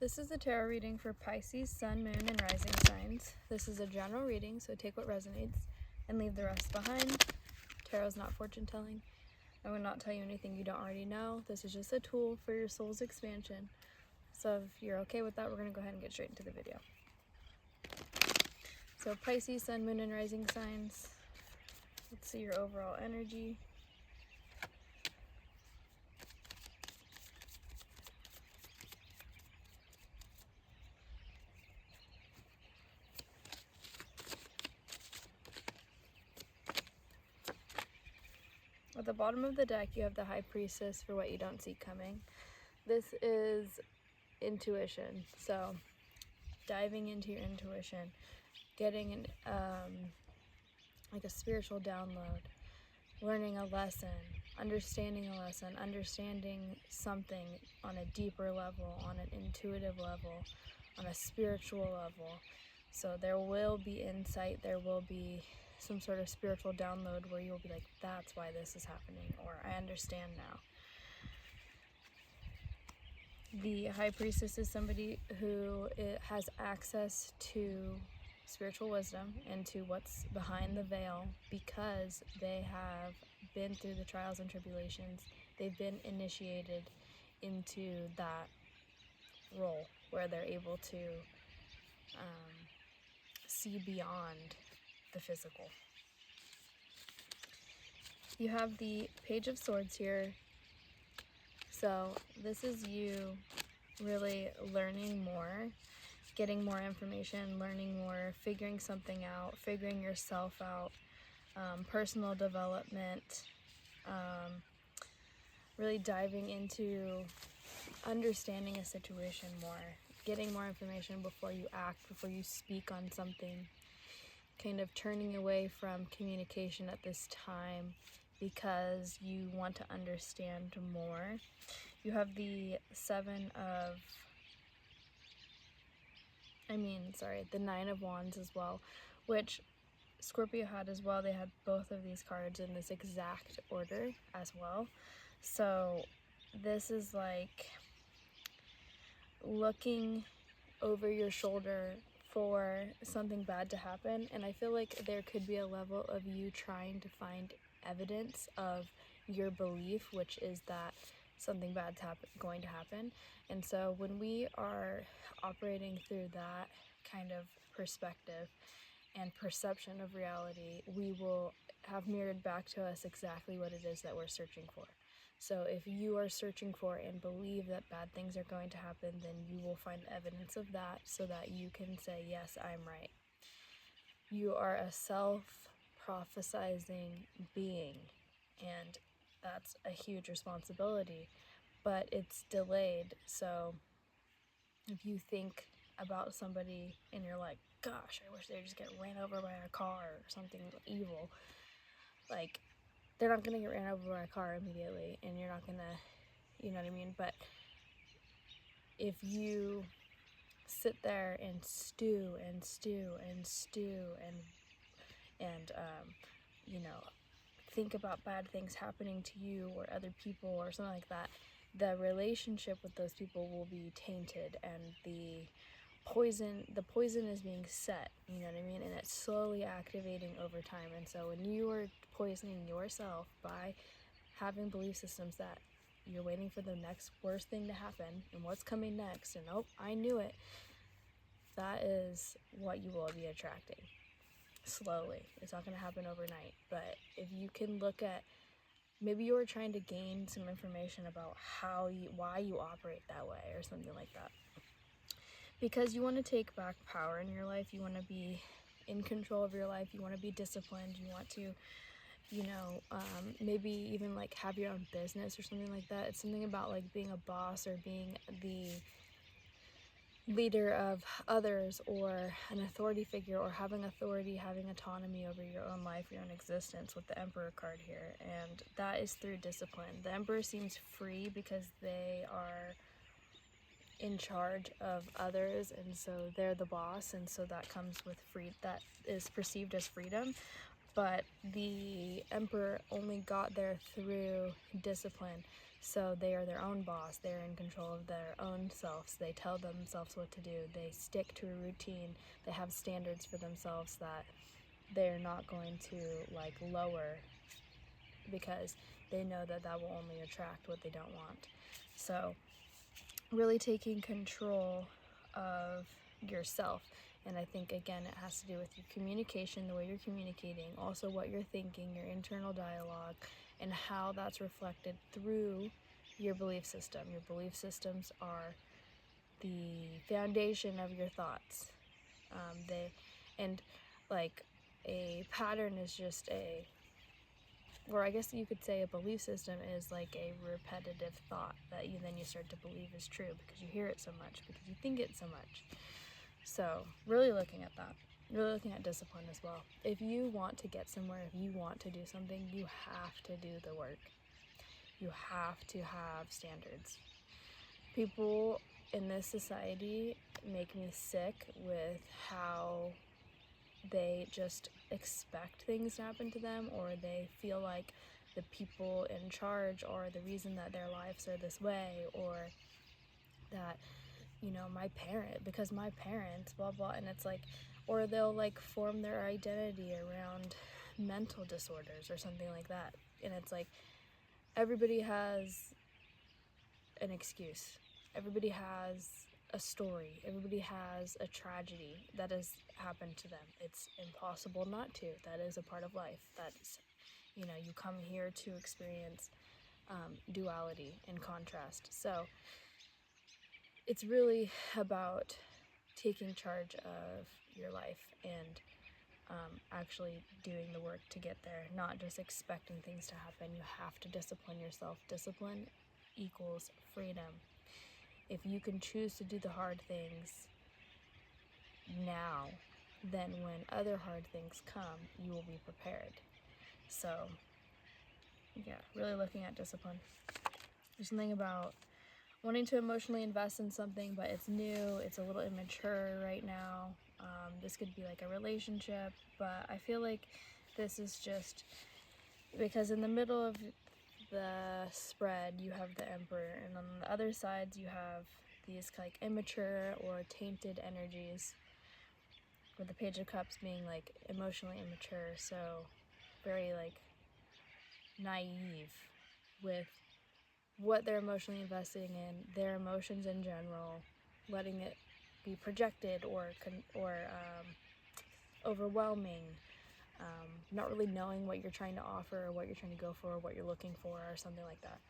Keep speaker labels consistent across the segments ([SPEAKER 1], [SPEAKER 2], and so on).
[SPEAKER 1] This is a tarot reading for Pisces, Sun, Moon, and Rising signs. This is a general reading, so take what resonates and leave the rest behind. Tarot is not fortune telling. I will not tell you anything you don't already know. This is just a tool for your soul's expansion. So if you're okay with that, we're going to go ahead and get straight into the video. So Pisces, Sun, Moon, and Rising signs. Let's see your overall energy. At the bottom of the deck, you have the High Priestess for what you don't see coming. This is intuition. So diving into your intuition, getting like a spiritual download, learning a lesson, understanding something on a deeper level, on an intuitive level, on a spiritual level. So there will be insight, there will be some sort of spiritual download where you'll be like, that's why this is happening, or I understand now. The High Priestess is somebody who has access to spiritual wisdom and to what's behind the veil because they have been through the trials and tribulations. They've been initiated into that role where they're able to see beyond the physical. You have the Page of Swords here. So this is you really learning more, getting more information, learning more, figuring something out, figuring yourself out, personal development, really diving into understanding a situation more, getting more information before you act, before you speak on something, kind of turning away from communication at this time because you want to understand more. You have the the Nine of Wands as well, which Scorpio had as well. They had both of these cards in this exact order as well. So this is like looking over your shoulder for something bad to happen, and I feel like there could be a level of you trying to find evidence of your belief, which is that something bad's going to happen. And so when we are operating through that kind of perspective and perception of reality, we will have mirrored back to us exactly what it is that we're searching for. So if you are searching for and believe that bad things are going to happen, then you will find evidence of that so that you can say, yes, I'm right. You are a self-prophesizing being, and that's a huge responsibility, but it's delayed. So if you think about somebody and you're like, gosh, I wish they'd just get ran over by a car or something evil, like, they're not gonna get ran over by a car immediately, and you're not gonna, you know what I mean? But if you sit there and stew and think about bad things happening to you or other people or something like that, the relationship with those people will be tainted, and the poison is being set, you know what I mean? And it's slowly activating over time. And so when you are poisoning yourself by having belief systems that you're waiting for the next worst thing to happen and what's coming next, and oh, I knew it, that is what you will be attracting slowly. It's not going to happen overnight. But if you can look at, maybe you're trying to gain some information about why you operate that way or something like that, because you want to take back power in your life. You want to be in control of your life. You want to be disciplined. You want to, maybe even like have your own business or something like that. It's something about like being a boss or being the leader of others or an authority figure, or having authority, having autonomy over your own life, your own existence, with the Emperor card here. And that is through discipline. The Emperor seems free because they are in charge of others, and so they're the boss, and so that comes with that is perceived as freedom. But the emperor only got there through discipline. So they are their own boss. They're in control of their own selves. They tell themselves what to do. They stick to a routine. They have standards for themselves that they're not going to like lower, because they know that that will only attract what they don't want. So really taking control of yourself. And I think, again, it has to do with your communication, the way you're communicating, also what you're thinking, your internal dialogue, and how that's reflected through your belief system. Your belief systems are the foundation of your thoughts. And like a pattern is just or I guess you could say a belief system is like a repetitive thought that then you start to believe is true because you hear it so much, because you think it so much. So really looking at that, really looking at discipline as well. If you want to get somewhere, if you want to do something, you have to do the work. You have to have standards. People in this society make me sick with how they just expect things to happen to them, or they feel like the people in charge are the reason that their lives are this way, or that, because my parents, blah blah. And it's like, or they'll like form their identity around mental disorders or something like that. And it's like, everybody has an excuse, everybody has a story, everybody has a tragedy that has happened to them. It's impossible not to. That is a part of life. That's, you come here to experience duality and contrast. So it's really about taking charge of your life and actually doing the work to get there, not just expecting things to happen. You have to discipline yourself. Discipline equals freedom. If you can choose to do the hard things now, then when other hard things come, you will be prepared. So, yeah, really looking at discipline. There's something about wanting to emotionally invest in something, but it's new, it's a little immature right now. This could be like a relationship, but I feel like this is just because in the middle of the spread you have the emperor, and on the other sides you have these like immature or tainted energies, with the Page of Cups being like emotionally immature, so very like naive with what they're emotionally investing in, their emotions in general, letting it be projected or overwhelming, not really knowing what you're trying to offer or what you're trying to go for or what you're looking for or something like that.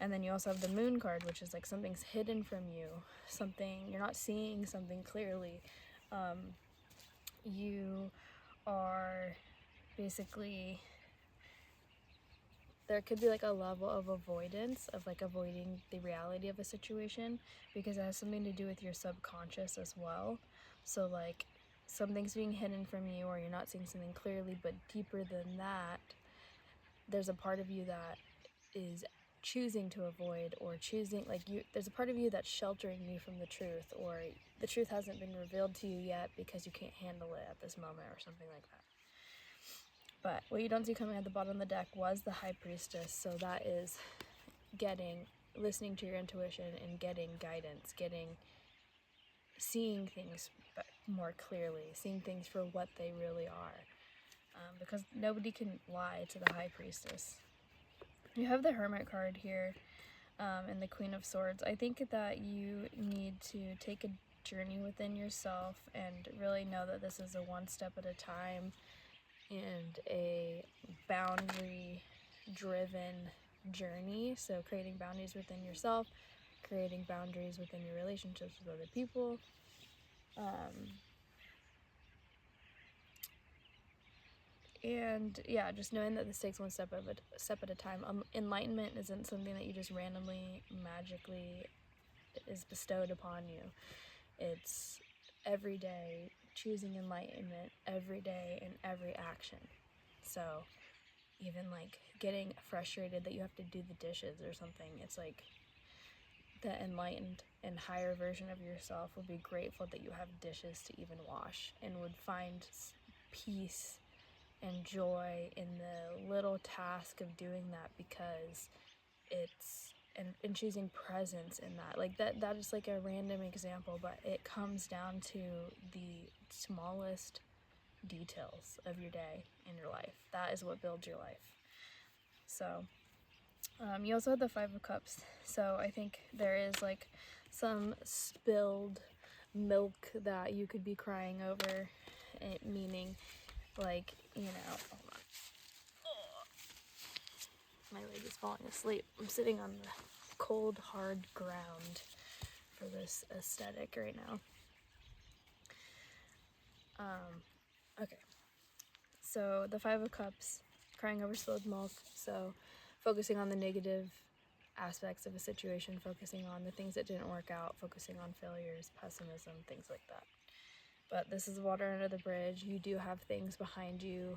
[SPEAKER 1] And then you also have the Moon card, which is like something's hidden from you, something you're not seeing something clearly. You are basically, there could be like a level of avoidance, of like avoiding the reality of a situation, because it has something to do with your subconscious as well. So like something's being hidden from you, or you're not seeing something clearly, but deeper than that, there's a part of you that is choosing to avoid, or choosing, like, there's a part of you that's sheltering you from the truth, or the truth hasn't been revealed to you yet because you can't handle it at this moment or something like that. But what you don't see coming at the bottom of the deck was the High Priestess. So that is listening to your intuition and getting guidance, seeing things more clearly, seeing things for what they really are. Because nobody can lie to the High Priestess. You have the Hermit card here, and the Queen of Swords. I think that you need to take a journey within yourself and really know that this is a one step at a time and a boundary-driven journey. So creating boundaries within yourself, creating boundaries within your relationships with other people. And yeah, just knowing that this takes one step at a time. Enlightenment isn't something that you just randomly, magically is bestowed upon you. It's every day choosing enlightenment, every day in every action. So even like getting frustrated that you have to do the dishes or something, it's like the enlightened and higher version of yourself would be grateful that you have dishes to even wash, and would find peace and joy in the little task of doing that, because it's and choosing presence in that. Like that is like a random example, but it comes down to the smallest details of your day in your life. That is what builds your life. So you also have the Five of Cups. So I think there is like some spilled milk that you could be crying over, meaning like, hold on. My leg is falling asleep. I'm sitting on the cold, hard ground for this aesthetic right now. Okay. So the Five of Cups, crying over spilled milk. So focusing on the negative aspects of a situation, focusing on the things that didn't work out, focusing on failures, pessimism, things like that. But this is water under the bridge. You do have things behind you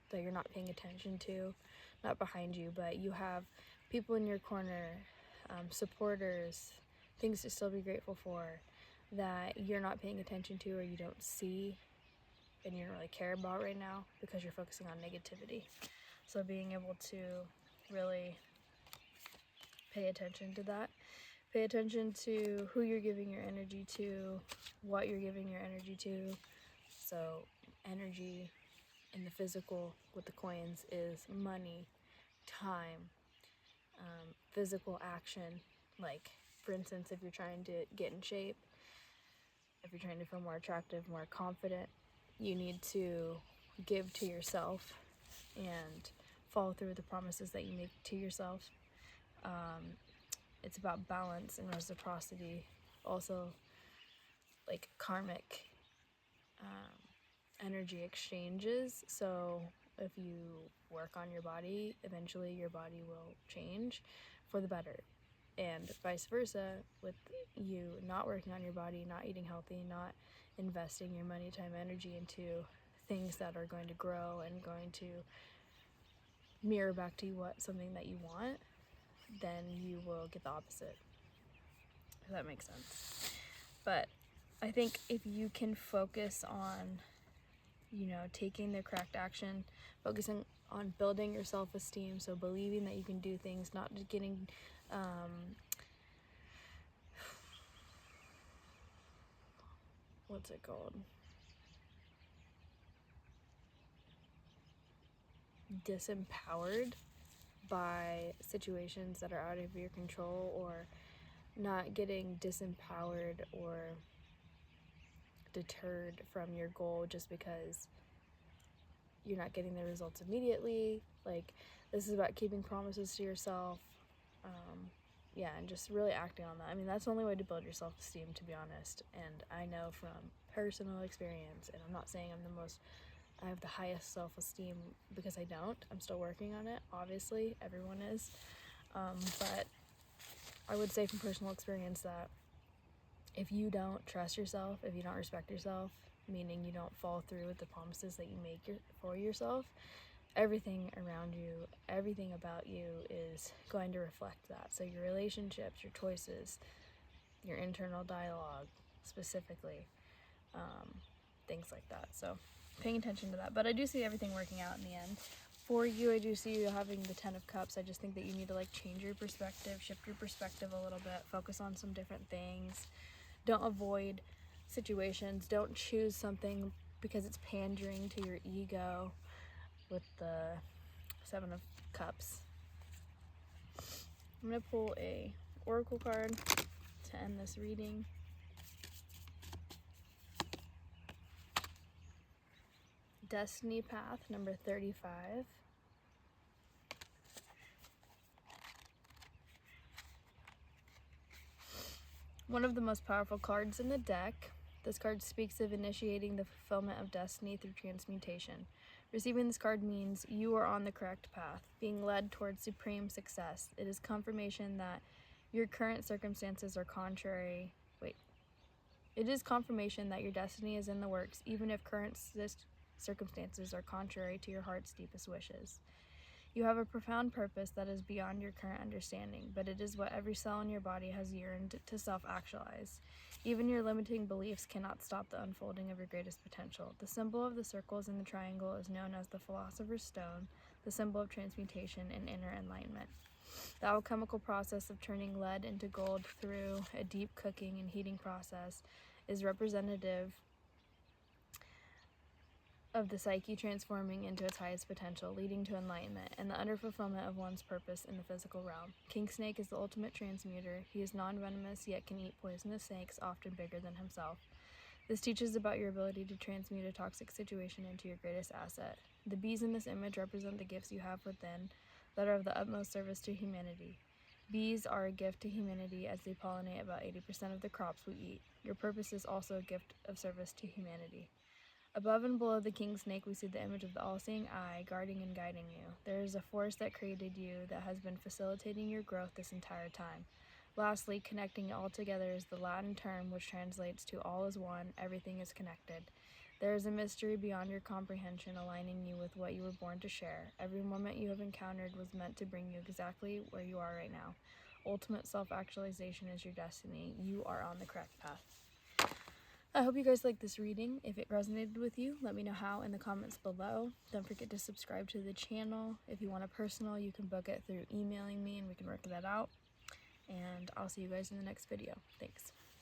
[SPEAKER 1] that you're not paying attention to. Not behind you, but you have people in your corner, supporters, things to still be grateful for that you're not paying attention to or you don't see and you don't really care about right now because you're focusing on negativity. So being able to really pay attention to that. Pay attention to who you're giving your energy to, what you're giving your energy to. So energy in the physical with the coins is money, time, physical action. Like, for instance, if you're trying to get in shape, if you're trying to feel more attractive, more confident, you need to give to yourself and follow through with the promises that you make to yourself. It's about balance and reciprocity. Also, like karmic energy exchanges. So if you work on your body, eventually your body will change for the better. And vice versa, with you not working on your body, not eating healthy, not investing your money, time, energy into things that are going to grow and going to mirror back to you something that you want, then you will get the opposite. If that makes sense. But I think if you can focus on, taking the correct action, focusing on building your self-esteem, so believing that you can do things, not just getting what's it called? Disempowered by situations that are out of your control, or not getting disempowered or deterred from your goal just because you're not getting the results immediately. Like, this is about keeping promises to yourself, and just really acting on that. I mean, that's the only way to build your self-esteem, to be honest. And I know from personal experience, and I'm not saying I have the highest self-esteem, because I don't. I'm still working on it, obviously. Everyone is. But I would say from personal experience that if you don't trust yourself, if you don't respect yourself, meaning you don't follow through with the promises that you make for yourself, everything around you, everything about you is going to reflect that. So your relationships, your choices, your internal dialogue specifically, things like that. So paying attention to that. But I do see everything working out in the end. For you, I do see you having the 10 of Cups. I just think that you need to change your perspective, shift your perspective a little bit, focus on some different things. Don't avoid situations. Don't choose something because it's pandering to your ego with the 7 of Cups. I'm going to pull a oracle card to end this reading. Destiny Path, number 35. One of the most powerful cards in the deck. This card speaks of initiating the fulfillment of destiny through transmutation. Receiving this card means you are on the correct path, being led towards supreme success. It is confirmation that your current circumstances are contrary. It is confirmation that your destiny is in the works, even if current circumstances are contrary to your heart's deepest wishes. You have a profound purpose that is beyond your current understanding, but it is what every cell in your body has yearned to self-actualize. Even your limiting beliefs cannot stop the unfolding of your greatest potential. The symbol of the circles and the triangle is known as the Philosopher's Stone, the symbol of transmutation and inner enlightenment. The alchemical process of turning lead into gold through a deep cooking and heating process is representative of the psyche transforming into its highest potential, leading to enlightenment and the underfulfillment of one's purpose in the physical realm. King Snake is the ultimate transmuter. He is non-venomous, yet can eat poisonous snakes, often bigger than himself. This teaches about your ability to transmute a toxic situation into your greatest asset. The bees in this image represent the gifts you have within that are of the utmost service to humanity. Bees are a gift to humanity as they pollinate about 80% of the crops we eat. Your purpose is also a gift of service to humanity. Above and below the king snake, we see the image of the all-seeing eye guarding and guiding you. There is a force that created you that has been facilitating your growth this entire time. Lastly, connecting it all together is the Latin term which translates to all is one, everything is connected. There is a mystery beyond your comprehension aligning you with what you were born to share. Every moment you have encountered was meant to bring you exactly where you are right now. Ultimate self-actualization is your destiny. You are on the correct path. I hope you guys liked this reading. If it resonated with you, let me know how in the comments below. Don't forget to subscribe to the channel. If you want a personal, you can book it through emailing me and we can work that out. And I'll see you guys in the next video. Thanks.